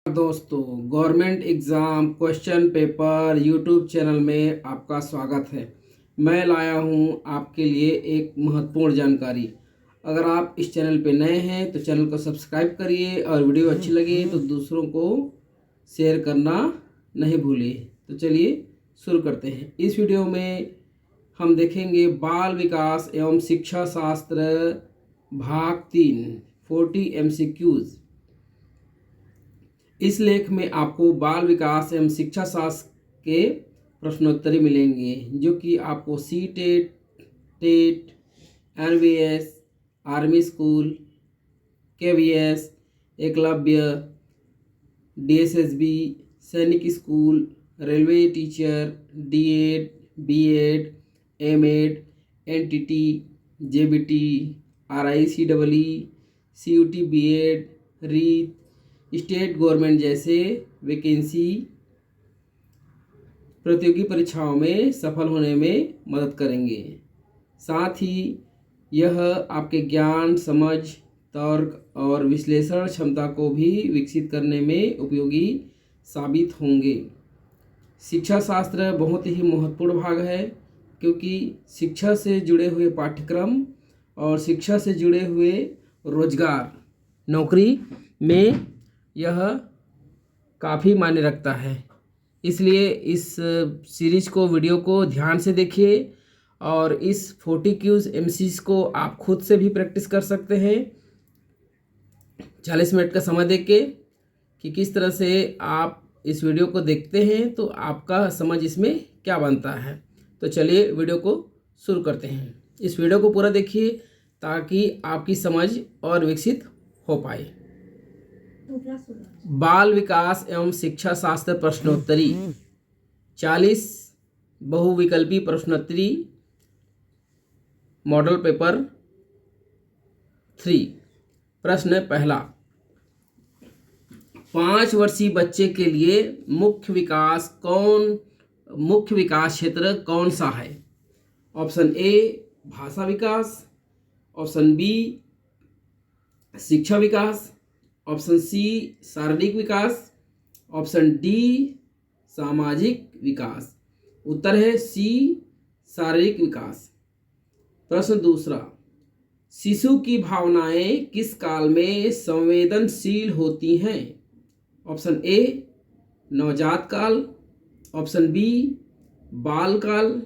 दोस्तों, government exam question paper YouTube channel में आपका स्वागत है। मैं लाया हूं आपके लिए एक महत्वपूर्ण जानकारी। अगर आप इस चैनल पे नए हैं तो चैनल को सब्सक्राइब करिए और वीडियो अच्छी लगी तो दूसरों को शेयर करना नहीं भूलिए। तो चलिए शुरू करते हैं। इस वीडियो में हम देखेंगे बाल विकास एवं शिक्षा शास्त्र भाग 3 40 MCQs। इस लेख में आपको बाल विकास एवं शिक्षा शास्त्र के प्रश्नोत्तरी मिलेंगे जो कि आपको C TET, NVS, army school, KVS, Eklavya, DSSB, Sainik school, railway teacher, DED, BEd, MEd, NTT, JBT, RICEE, CUT, BEd, REET, state government जैसे वैकेंसी प्रतियोगी परीक्षाओं में सफल होने में मदद करेंगे। साथ ही यह आपके ज्ञान, समझ, तर्क और विश्लेषण क्षमता को भी विकसित करने में उपयोगी साबित होंगे। शिक्षा शास्त्र बहुत ही महत्वपूर्ण भाग है क्योंकि शिक्षा से जुड़े हुए पाठ्यक्रम और शिक्षा से जुड़े हुए रोजगार, नौकरी में यह काफ़ी मायने रखता है। इसलिए इस सीरीज को, वीडियो को ध्यान से देखिए और इस 40 क्यूज MCs को आप खुद से भी प्रैक्टिस कर सकते हैं 40 मिनट का समय देके कि किस तरह से आप इस वीडियो को देखते हैं तो आपका समझ इसमें क्या बनता है। तो चलिए वीडियो को शुरू करते हैं। इस वीडियो को पूरा देखिए ताकि आपकी समझ और विकसित हो पाए। बाल विकास एवं शिक्षा शास्त्र प्रश्नोत्तरी 40 बहुविकल्पी प्रश्नोत्तरी मॉडल पेपर 3। प्रश्न पहला, 5 वर्षीय बच्चे के लिए मुख्य विकास क्षेत्र कौन सा है? ऑप्शन ए भाषा विकास, ऑप्शन बी शिक्षा विकास, ऑप्शन सी शारीरिक विकास, ऑप्शन डी सामाजिक विकास। उत्तर है सी शारीरिक विकास। प्रश्न दूसरा, शिशु की भावनाएं किस काल में संवेदनशील होती हैं? ऑप्शन ए नवजात काल, ऑप्शन बी बाल काल,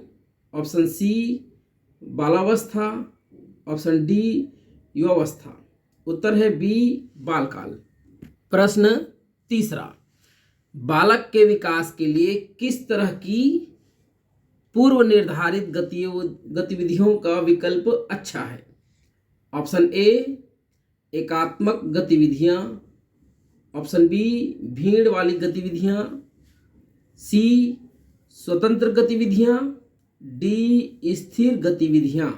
ऑप्शन सी बालावस्था, ऑप्शन डी युवावस्था। उत्तर है बी बालकाल। प्रश्न तीसरा, बालक के विकास के लिए किस तरह की पूर्व निर्धारित गतिविधियों का विकल्प अच्छा है? ऑप्शन ए एकात्मक गतिविधियां, ऑप्शन बी भीड़ वाली गतिविधियां, सी स्वतंत्र गतिविधियां, डी स्थिर गतिविधियां।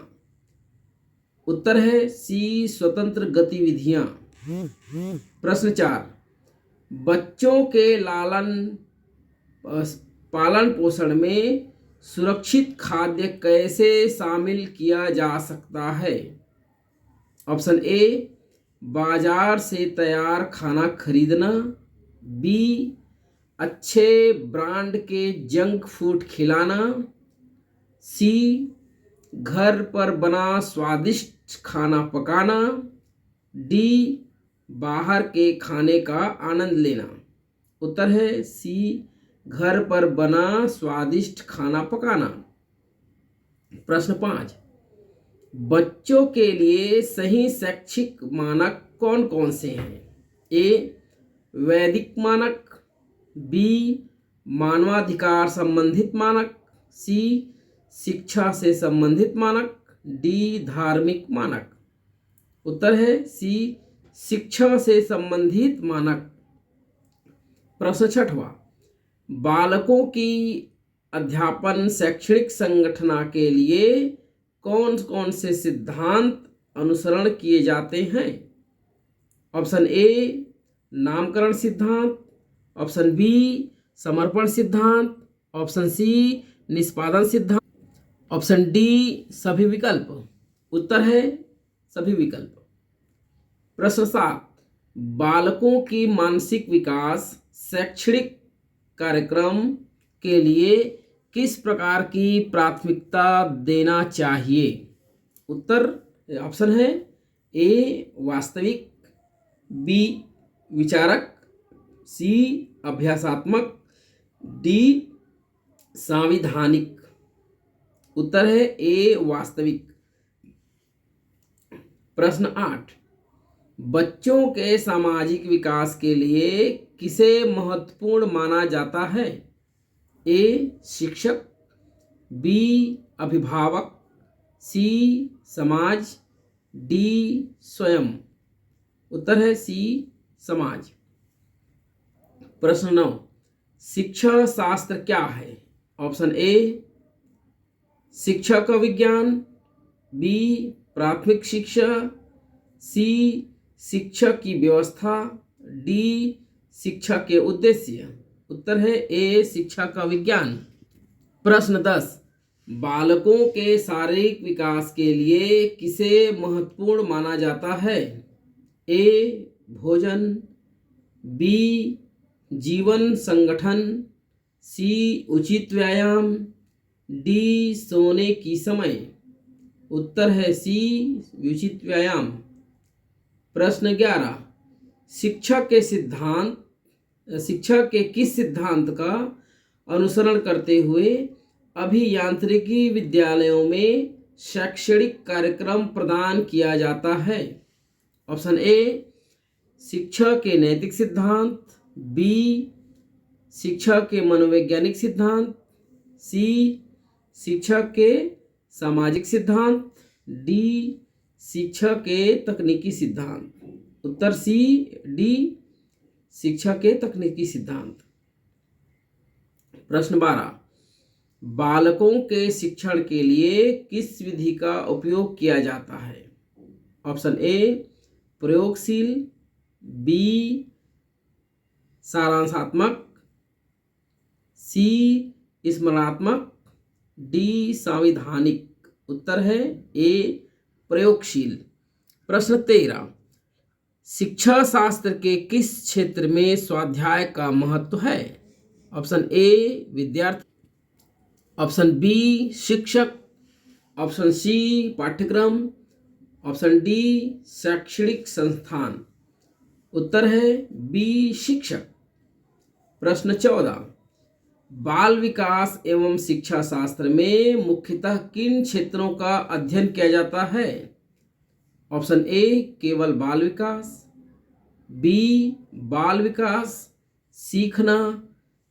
उत्तर है सी स्वतंत्र गतिविधियां। प्रश्न 4, बच्चों के पालन पोषण में सुरक्षित खाद्य कैसे शामिल किया जा सकता है? ऑप्शन ए बाजार से तैयार खाना खरीदना, बी अच्छे ब्रांड के जंक फूड खिलाना, सी घर पर बना स्वादिष्ट खाना पकाना, डी बाहर के खाने का आनंद लेना। उत्तर है सी घर पर बना स्वादिष्ट खाना पकाना। प्रश्न 5, बच्चों के लिए सही शैक्षिक मानक कौन कौन से हैं? ए वैदिक मानक, बी मानवाधिकार संबंधित मानक, सी शिक्षा से संबंधित मानक, डी धार्मिक मानक। उत्तर है सी शिक्षा से संबंधित मानक। प्रश्न 6, बालकों की अध्यापन शैक्षणिक संगठना के लिए कौन कौन से सिद्धांत अनुसरण किए जाते हैं? ऑप्शन ए नामकरण सिद्धांत, ऑप्शन बी समर्पण सिद्धांत, ऑप्शन सी निष्पादन सिद्धांत, ऑप्शन डी सभी विकल्प। उत्तर है सभी विकल्प। प्रश्न 7, बालकों की मानसिक विकास शैक्षणिक कार्यक्रम के लिए किस प्रकार की प्राथमिकता देना चाहिए? उत्तर ऑप्शन है ए वास्तविक, बी विचारक, सी अभ्यासात्मक, डी सांविधानिक। उत्तर है ए वास्तविक। प्रश्न 8, बच्चों के सामाजिक विकास के लिए किसे महत्वपूर्ण माना जाता है? ए शिक्षक, बी अभिभावक, सी समाज, डी स्वयं। उत्तर है सी समाज। प्रश्न 9, शिक्षा शास्त्र क्या है? ऑप्शन ए शिक्षा का विज्ञान, बी प्राथमिक शिक्षा, सी शिक्षा की व्यवस्था, डी शिक्षा के उद्देश्य। उत्तर है ए शिक्षा का विज्ञान। प्रश्न 10, बालकों के शारीरिक विकास के लिए किसे महत्वपूर्ण माना जाता है? ए भोजन, बी जीवन संगठन, सी उचित व्यायाम, डी सोने की समय। उत्तर है सी उचित व्यायाम। प्रश्न 11, शिक्षा के किस सिद्धांत का अनुसरण करते हुए अभियांत्रिकी विद्यालयों में शैक्षणिक कार्यक्रम प्रदान किया जाता है? ऑप्शन ए शिक्षा के नैतिक सिद्धांत, बी शिक्षा के मनोवैज्ञानिक सिद्धांत, सी शिक्षा के सामाजिक सिद्धांत, डी शिक्षा के तकनीकी सिद्धांत। उत्तर सी डी शिक्षा के तकनीकी सिद्धांत। प्रश्न 12, बालकों के शिक्षण के लिए किस विधि का उपयोग किया जाता है? ऑप्शन ए प्रयोगशील, बी सारांशात्मक, सी स्मरणात्मक, डी सांविधानिक। उत्तर है ए प्रयोगशील। प्रश्न 13, शिक्षा शास्त्र के किस क्षेत्र में स्वाध्याय का महत्व है? ऑप्शन ए विद्यार्थी, ऑप्शन बी शिक्षक, ऑप्शन सी पाठ्यक्रम, ऑप्शन डी शैक्षणिक संस्थान। उत्तर है बी शिक्षक। प्रश्न 14, बाल विकास एवं शिक्षा शास्त्र में मुख्यतः किन क्षेत्रों का अध्ययन किया जाता है? ऑप्शन ए केवल बाल विकास, बी बाल विकास सीखना,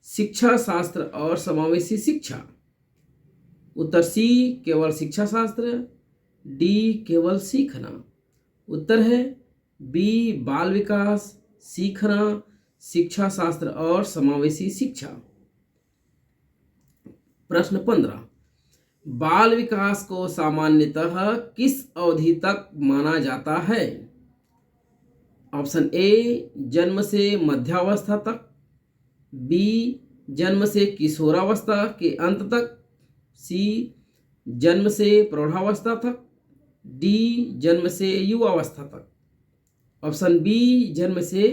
शिक्षा शास्त्र और समावेशी शिक्षा। उत्तर सी केवल शिक्षा शास्त्र, डी केवल सीखना। उत्तर है बी बाल विकास, सीखना, शिक्षा शास्त्र और समावेशी शिक्षा। प्रश्न 15, बाल विकास को सामान्यतः किस अवधि तक माना जाता है? ऑप्शन ए जन्म से मध्यावस्था तक, बी जन्म से किशोरावस्था के अंत तक, सी जन्म से प्रौढ़ावस्था तक, डी जन्म से युवावस्था तक। ऑप्शन बी जन्म से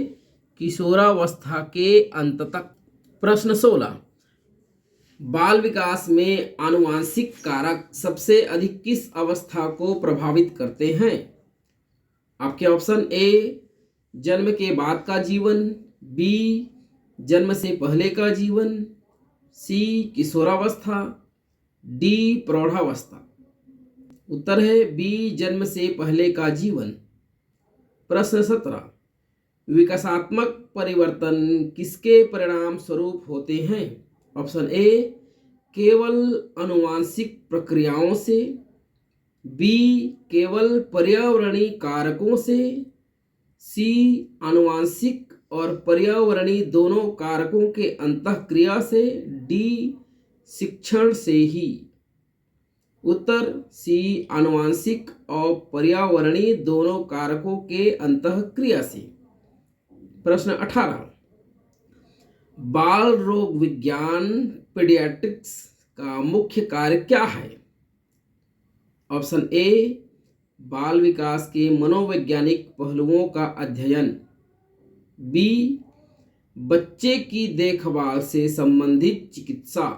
किशोरावस्था के अंत तक। प्रश्न 16, बाल विकास में आनुवांशिक कारक सबसे अधिक किस अवस्था को प्रभावित करते हैं? आपके ऑप्शन ए जन्म के बाद का जीवन, बी जन्म से पहले का जीवन, सी किशोरावस्था, डी प्रौढ़ावस्था। उत्तर है बी जन्म से पहले का जीवन। प्रश्न 17, विकासात्मक परिवर्तन किसके परिणाम स्वरूप होते हैं? ऑप्शन ए केवल आनुवांशिक प्रक्रियाओं से, बी केवल पर्यावरणीय कारकों से, सी आनुवांशिक और पर्यावरणीय दोनों कारकों के अंतःक्रिया से, डी शिक्षण से ही। उत्तर सी आनुवांशिक और पर्यावरणीय दोनों कारकों के अंतःक्रिया से। प्रश्न 18, बाल रोग विज्ञान पीडियाट्रिक्स का मुख्य कार्य क्या है? ऑप्शन ए बाल विकास के मनोवैज्ञानिक पहलुओं का अध्ययन, बी बच्चे की देखभाल से संबंधित चिकित्सा,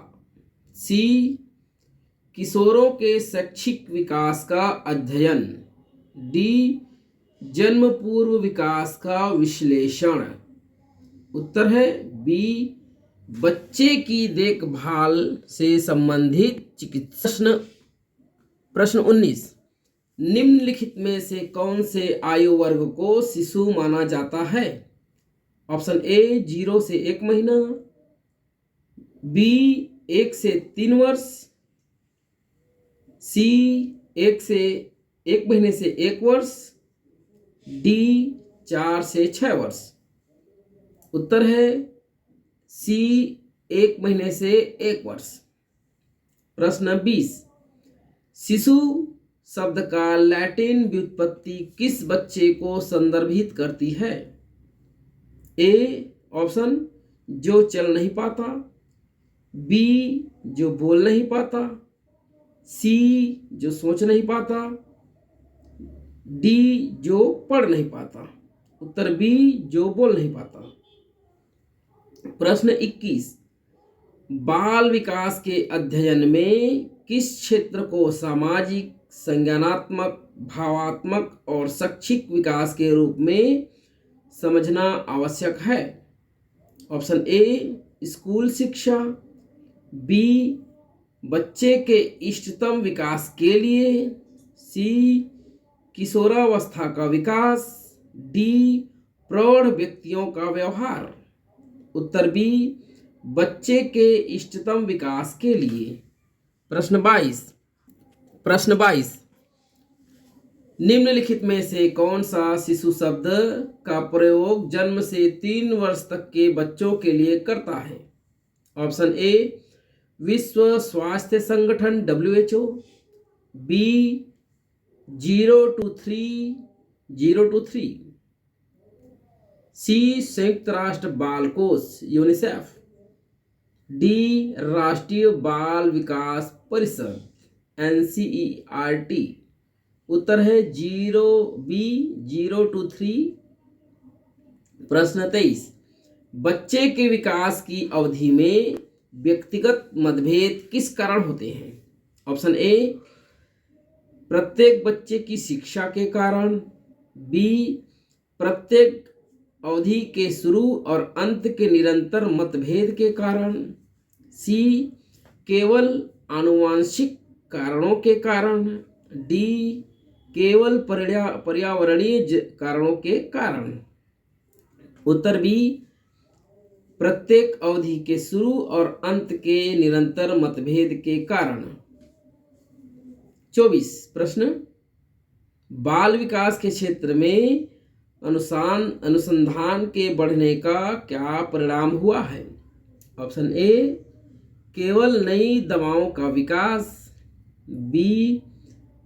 सी किशोरों के शैक्षिक विकास का अध्ययन, डी जन्म पूर्व विकास का विश्लेषण। उत्तर है बी बच्चे की देखभाल से संबंधित चिकित्सा। प्रश्न 19, निम्नलिखित में से कौन से आयु वर्ग को शिशु माना जाता है? ऑप्शन ए 0 से 1 महीना, बी 1 से 3 वर्ष, सी 1 से 1 महीने से 1 वर्ष, डी 4 से 6 वर्ष। उत्तर है सी 1 महीने से 1 वर्ष। प्रश्न 20, शिशु शब्द का लैटिन व्युत्पत्ति किस बच्चे को संदर्भित करती है? ए ऑप्शन जो चल नहीं पाता, बी जो बोल नहीं पाता, सी जो सोच नहीं पाता, डी जो पढ़ नहीं पाता। उत्तर बी जो बोल नहीं पाता। प्रश्न 21, बाल विकास के अध्ययन में किस क्षेत्र को सामाजिक, संज्ञानात्मक, भावात्मक और शैक्षिक विकास के रूप में समझना आवश्यक है? ऑप्शन ए स्कूल शिक्षा, बी बच्चे के इष्टतम विकास के लिए, सी किशोरावस्था का विकास, डी प्रौढ़ व्यक्तियों का व्यवहार। उत्तर बी बच्चे के इष्टतम विकास के लिए। प्रश्न 22, निम्नलिखित में से कौन सा शिशु शब्द का प्रयोग जन्म से 3 वर्ष तक के बच्चों के लिए करता है? ऑप्शन ए विश्व स्वास्थ्य संगठन WHO, बी 0 to 3, सी संयुक्त राष्ट्र बाल कोष यूनिसेफ, डी राष्ट्रीय बाल विकास परिषद NCERT। उत्तर है 0 to 3। प्रश्न 23, बच्चे के विकास की अवधि में व्यक्तिगत मतभेद किस कारण होते हैं? ऑप्शन ए प्रत्येक बच्चे की शिक्षा के कारण, बी प्रत्येक अवधि के शुरू और अंत के निरंतर मतभेद के कारण, सी केवल आनुवंशिक कारणों के कारण, डी केवल पर्यावरणीय कारणों के कारण। उत्तर बी प्रत्येक अवधि के शुरू और अंत के निरंतर मतभेद के कारण। 24 प्रश्न, बाल विकास के क्षेत्र में अनुसंधान के बढ़ने का क्या परिणाम हुआ है? ऑप्शन ए केवल नई दवाओं का विकास, बी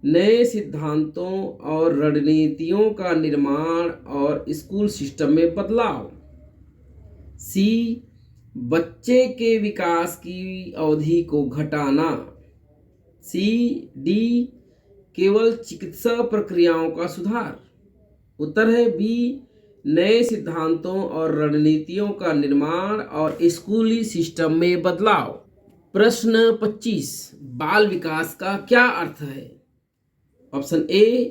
नए सिद्धांतों और रणनीतियों का निर्माण और स्कूल सिस्टम में बदलाव, सी बच्चे के विकास की अवधि को घटाना, सी डी केवल चिकित्सा प्रक्रियाओं का सुधार। उत्तर है बी नए सिद्धांतों और रणनीतियों का निर्माण और स्कूली सिस्टम में बदलाव। प्रश्न 25, बाल विकास का क्या अर्थ है? ऑप्शन ए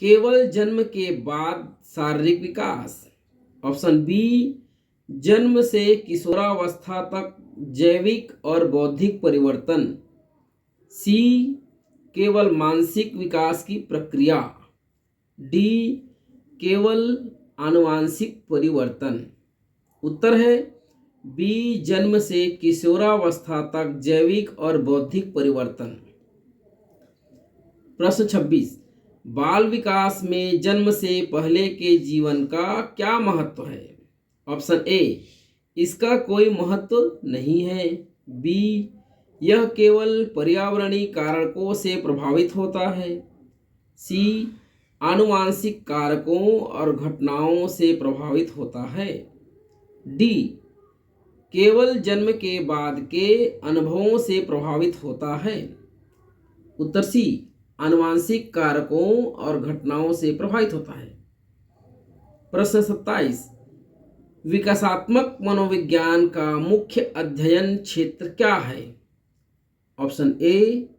केवल जन्म के बाद शारीरिक विकास, ऑप्शन बी जन्म से किशोरावस्था तक जैविक और बौद्धिक परिवर्तन, सी केवल मानसिक विकास की प्रक्रिया, डी केवल आनुवांशिक परिवर्तन। उत्तर है बी जन्म से किशोरावस्था तक जैविक और बौद्धिक परिवर्तन। प्रश्न 26, बाल विकास में जन्म से पहले के जीवन का क्या महत्व है? ऑप्शन ए इसका कोई महत्व नहीं है, बी यह केवल पर्यावरणीय कारकों से प्रभावित होता है, सी आनुवांशिक कारकों और घटनाओं से प्रभावित होता है, डी केवल जन्म के बाद के अनुभवों से प्रभावित होता है। उत्तर सी आनुवांशिक कारकों और घटनाओं से प्रभावित होता है। प्रश्न 27, विकासात्मक मनोविज्ञान का मुख्य अध्ययन क्षेत्र क्या है? ऑप्शन ए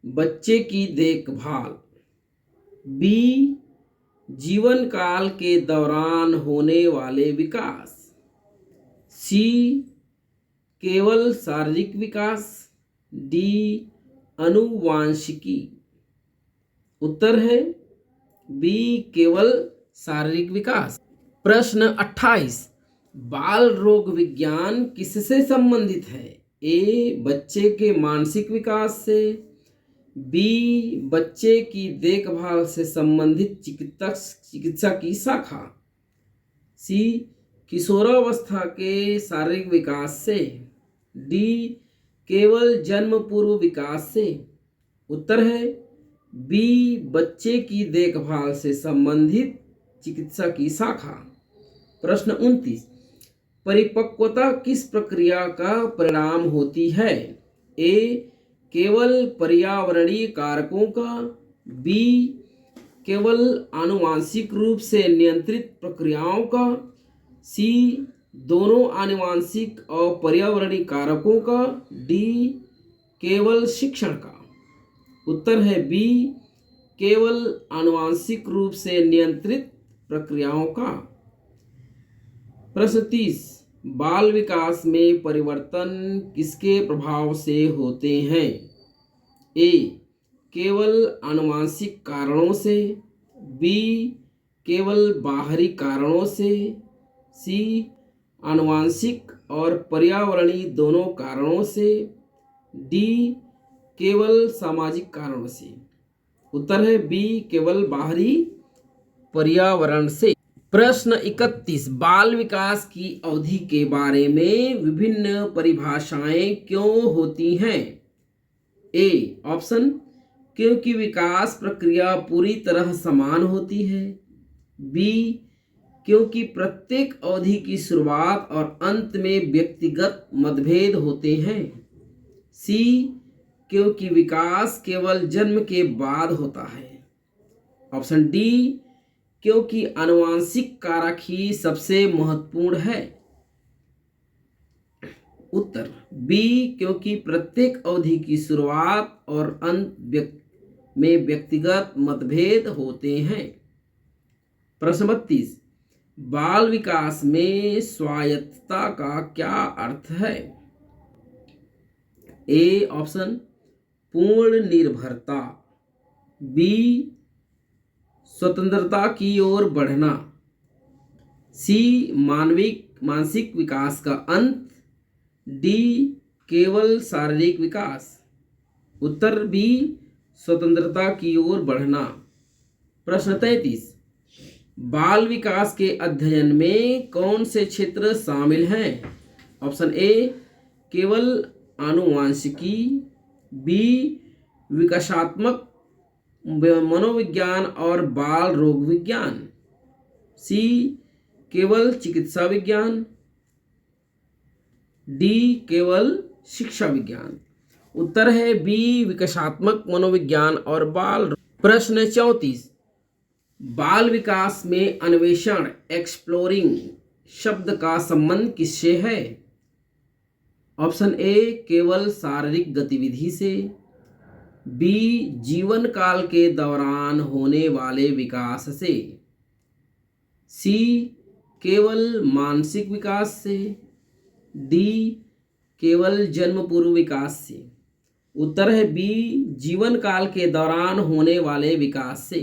बच्चे की देखभाल, बी जीवन काल के दौरान होने वाले विकास, सी केवल शारीरिक विकास, डी आनुवांशिकी। उत्तर है बी केवल शारीरिक विकास। प्रश्न 28, बाल रोग विज्ञान किससे संबंधित है? ए बच्चे के मानसिक विकास से, बी बच्चे की देखभाल से संबंधित चिकित्सा की शाखा, सी किशोरावस्था के शारीरिक विकास से, डी केवल जन्म पूर्व विकास से। उत्तर है बी बच्चे की देखभाल से संबंधित चिकित्सा की शाखा। प्रश्न 29, परिपक्वता किस प्रक्रिया का परिणाम होती है? ए केवल पर्यावरणीय कारकों का, बी केवल आनुवांशिक रूप से नियंत्रित प्रक्रियाओं का, सी दोनों आनुवांशिक और पर्यावरणीय कारकों का, डी केवल शिक्षण का। उत्तर है बी केवल आनुवांशिक रूप से नियंत्रित प्रक्रियाओं का। प्रश्न 30, बाल विकास में परिवर्तन किसके प्रभाव से होते हैं? ए केवल आनुवांशिक कारणों से, बी केवल बाहरी कारणों से, सी आनुवांशिक और पर्यावरणीय दोनों कारणों से, डी केवल सामाजिक कारणों से। उत्तर है बी केवल बाहरी पर्यावरण से। प्रश्न 31, बाल विकास की अवधि के बारे में विभिन्न परिभाषाएं क्यों होती हैं? ए ऑप्शन क्योंकि विकास प्रक्रिया पूरी तरह समान होती है, बी क्योंकि प्रत्येक अवधि की शुरुआत और अंत में व्यक्तिगत मतभेद होते हैं, सी क्योंकि विकास केवल जन्म के बाद होता है, ऑप्शन डी क्योंकि आनुवांशिक कारक ही सबसे महत्वपूर्ण है। उत्तर बी क्योंकि प्रत्येक अवधि की शुरुआत और अंत में व्यक्तिगत मतभेद होते हैं। प्रश्न 32, बाल विकास में स्वायत्तता का क्या अर्थ है? ए ऑप्शन पूर्ण निर्भरता, बी स्वतंत्रता की ओर बढ़ना, सी मानसिक विकास का अंत, डी केवल शारीरिक विकास। उत्तर बी स्वतंत्रता की ओर बढ़ना। प्रश्न 33, बाल विकास के अध्ययन में कौन से क्षेत्र शामिल हैं? ऑप्शन ए केवल आनुवांशिकी, बी विकासात्मक मनोविज्ञान और बाल रोग विज्ञान, सी केवल चिकित्सा विज्ञान, डी केवल शिक्षा विज्ञान। उत्तर है बी विकासात्मक मनोविज्ञान और बाल। प्रश्न 34, बाल विकास में अन्वेषण एक्सप्लोरिंग शब्द का संबंध किससे है? ऑप्शन ए केवल शारीरिक गतिविधि से, बी जीवन काल के दौरान होने वाले विकास से, सी केवल मानसिक विकास से, डी केवल जन्म पूर्व विकास से। उत्तर है बी जीवन काल के दौरान होने वाले विकास से।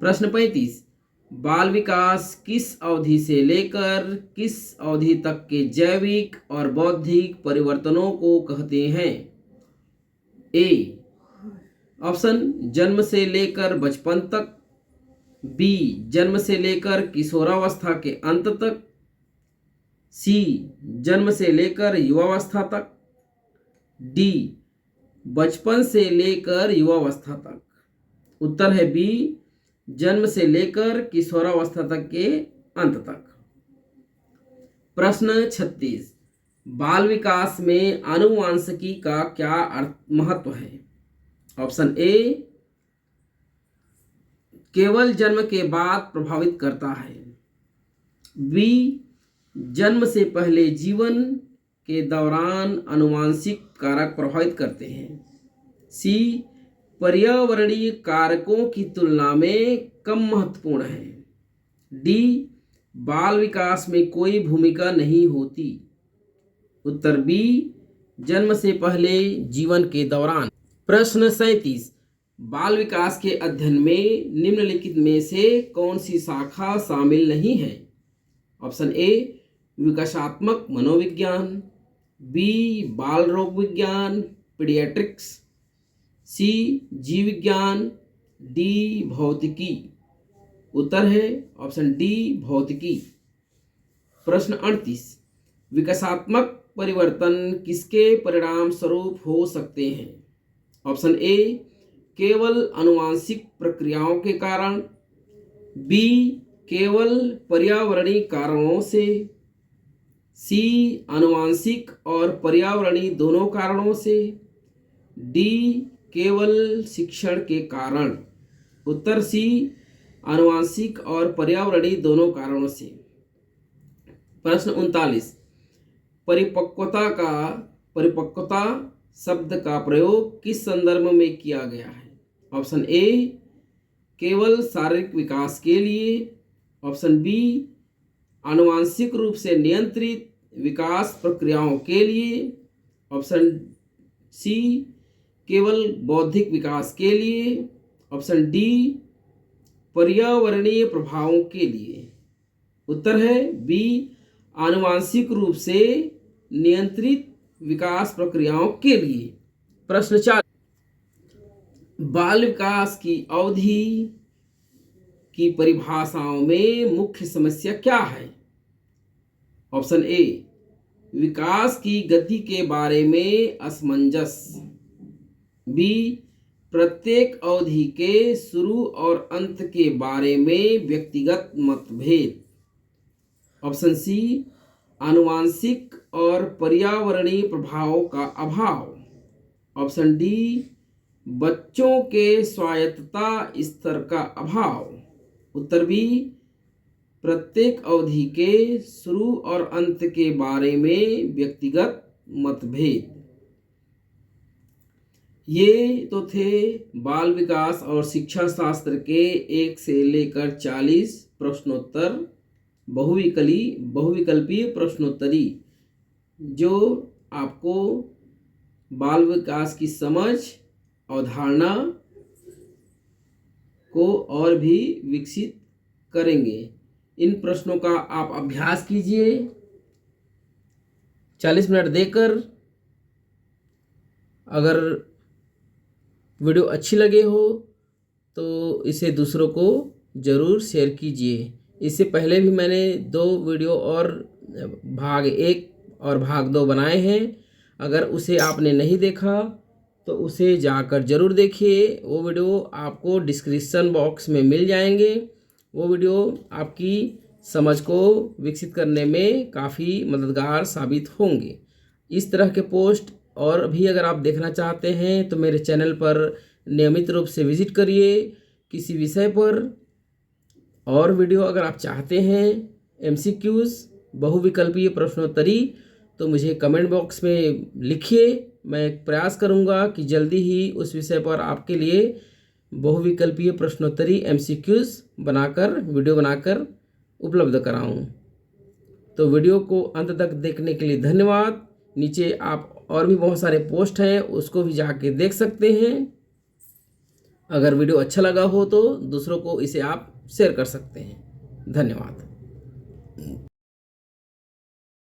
प्रश्न 35, बाल विकास किस अवधि से लेकर किस अवधि तक के जैविक और बौद्धिक परिवर्तनों को कहते हैं? ए ऑप्शन जन्म से लेकर बचपन तक, बी जन्म से लेकर किशोरावस्था के अंत तक, सी जन्म से लेकर युवावस्था तक, डी बचपन से लेकर युवावस्था तक। उत्तर है बी जन्म से लेकर किशोरावस्था तक के अंत तक। प्रश्न 36, बाल विकास में आनुवांशिकी का क्या महत्व है? ऑप्शन ए केवल जन्म के बाद प्रभावित करता है, बी जन्म से पहले जीवन के दौरान आनुवांशिक कारक प्रभावित करते हैं। सी पर्यावरणीय कारकों की तुलना में कम महत्वपूर्ण है। डी बाल विकास में कोई भूमिका नहीं होती। उत्तर बी जन्म से पहले जीवन के दौरान। प्रश्न 37 बाल विकास के अध्ययन में निम्नलिखित में से कौन सी शाखा शामिल नहीं है? ऑप्शन ए विकासात्मक मनोविज्ञान, बी बाल रोग विज्ञान पीडियाट्रिक्स, सी जीव विज्ञान, डी भौतिकी। उत्तर है ऑप्शन डी भौतिकी। प्रश्न 38 विकासात्मक परिवर्तन किसके परिणाम स्वरूप हो सकते हैं? ऑप्शन ए केवल आनुवांशिक प्रक्रियाओं के कारण, बी केवल पर्यावरणीय कारणों से, सी आनुवांशिक और पर्यावरणीय दोनों कारणों से, डी केवल शिक्षण के कारण। उत्तर सी आनुवांशिक और पर्यावरणीय दोनों कारणों से। प्रश्न 39 परिपक्वता शब्द का प्रयोग किस संदर्भ में किया गया है? ऑप्शन ए केवल शारीरिक विकास के लिए, ऑप्शन बी आनुवांशिक रूप से नियंत्रित विकास प्रक्रियाओं के लिए, ऑप्शन सी केवल बौद्धिक विकास के लिए, ऑप्शन डी पर्यावरणीय प्रभावों के लिए। उत्तर है बी आनुवांशिक रूप से नियंत्रित विकास प्रक्रियाओं के लिए। प्रश्न 4 बाल विकास की अवधि की परिभाषाओं में मुख्य समस्या क्या है? ऑप्शन ए विकास की गति के बारे में असमंजस, बी प्रत्येक अवधि के शुरू और अंत के बारे में व्यक्तिगत मतभेद, ऑप्शन सी आनुवांशिक और पर्यावरणीय प्रभावों का अभाव, ऑप्शन डी बच्चों के स्वायत्तता स्तर का अभाव। उत्तर बी प्रत्येक अवधि के शुरू और अंत के बारे में व्यक्तिगत मतभेद। ये तो थे बाल विकास और शिक्षा शास्त्र के 1 से लेकर 40 प्रश्नोत्तर बहुविकल्पीय प्रश्नोत्तरी जो आपको बाल विकास की समझ अवधारणा को और भी विकसित करेंगे। इन प्रश्नों का आप अभ्यास कीजिए 40 मिनट देकर। अगर वीडियो अच्छी लगे हो तो इसे दूसरों को ज़रूर शेयर कीजिए। इससे पहले भी मैंने 2 वीडियो और भाग 1 और भाग 2 बनाए हैं। अगर उसे आपने नहीं देखा तो उसे जाकर ज़रूर देखिए। वो वीडियो आपको डिस्क्रिप्शन बॉक्स में मिल जाएंगे। वो वीडियो आपकी समझ को विकसित करने में काफ़ी मददगार साबित होंगे। इस तरह के पोस्ट और भी अगर आप देखना चाहते हैं तो मेरे चैनल पर नियमित रूप से विजिट करिए। किसी विषय पर और वीडियो अगर आप चाहते हैं MCQs बहुविकल्पीय प्रश्नोत्तरी तो मुझे कमेंट बॉक्स में लिखिए। मैं प्रयास करूंगा कि जल्दी ही उस विषय पर आपके लिए बहुविकल्पीय प्रश्नोत्तरी MCQs वीडियो बनाकर उपलब्ध कराऊं। तो वीडियो को अंत तक देखने के लिए धन्यवाद। नीचे आप और भी बहुत सारे पोस्ट हैं, उसको भी जाके देख सकते हैं। अगर वीडियो अच्छा लगा हो तो दूसरों को इसे आप शेयर कर सकते हैं। धन्यवाद।